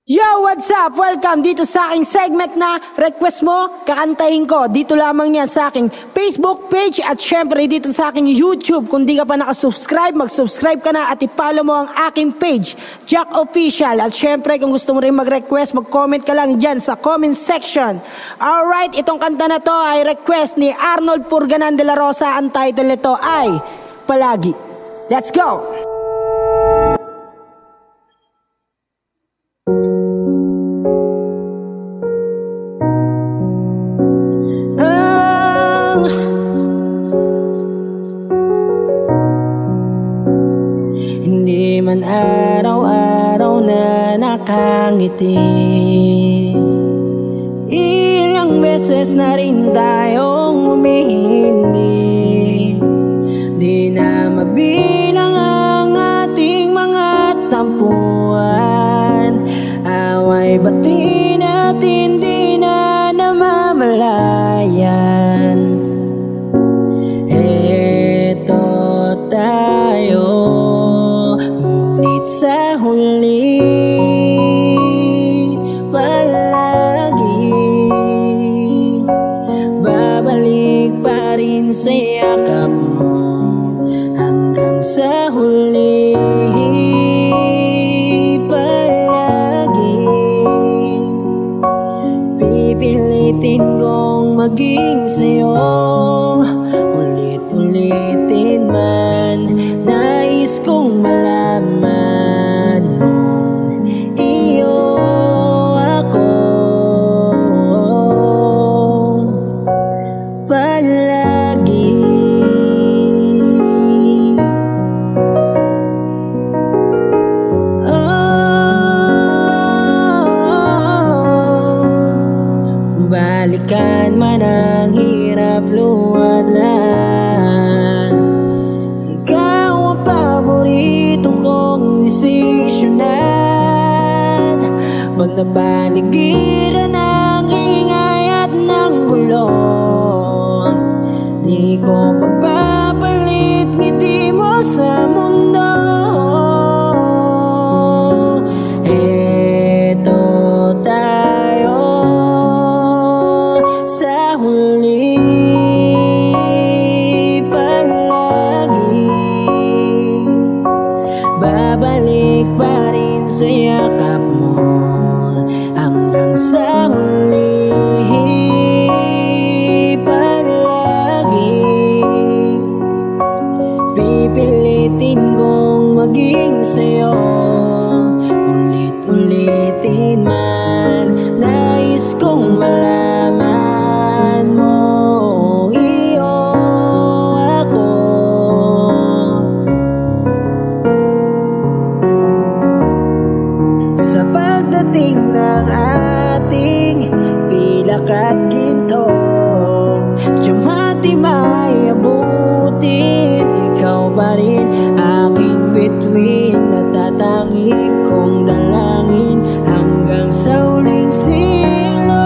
Yo, what's up? Welcome dito sa aking segment na request mo, kakantahin ko. Dito lamang yan sa aking Facebook page at syempre dito sa aking YouTube. Kung di ka pa nakasubscribe, mag-subscribe ka na at i-follow mo ang aking page, Jack Official. At syempre kung gusto mo rin mag-request, mag-comment ka lang dyan sa comment section. Alright, itong kanta na to ay request ni Arnold Purganan de la Rosa. Ang title nito ay Palagi. Let's go! Hindi man araw-araw na nakangiti, ilang beses na rin tayong umihindi. Di na mabilang ang ating mga tampuan, away bati natin di na namamalayan. Eto tayo, ngunit sa huli palagi babalik pa rin sa yakap mo. Hanggang sa huli palagi pipilitin kong maging sa'yo. Ulit-ulitin man, nais kong malaman mo, iyo ako palagi. Balikan man ang hirap luwad na, ikaw ang paborito kong desisyonan. Pag napaligiran ng ingay at ng gulo, di ko pagpapalit ngiti mo sa mundo. Eto tayo sa huli palagi, babalik pa rin sa yakap mo. Hanggang sa huli palagi pipilitin kong maging sa'yo. Ulit-ulitin man, nais kong malaman mo, iyo ako. Sa pagdating ng ating pilak at ginto, tiyamati may abutin, ikaw pa rin aking bituin. Natatangi kong dalangin hanggang sa huling silo.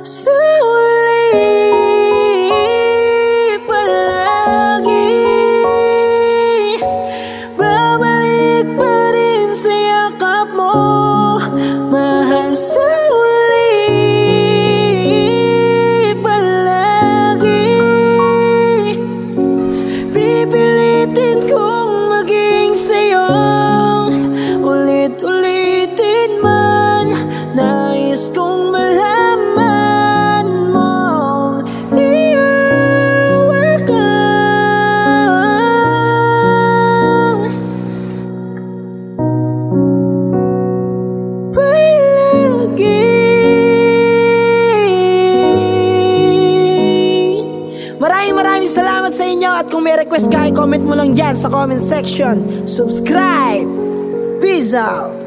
Sa huli palagi babalik pa rin sa yakap mo, mahal. Sa huli palagi pipilitin kong maging sa'yo. Ulit-ulitin man, nais kong malaman mo, iyo ako palagi. Maraming salamat sa inyo. At kung may request ka, i-comment mo lang dyan sa comment section. Subscribe. Peace out.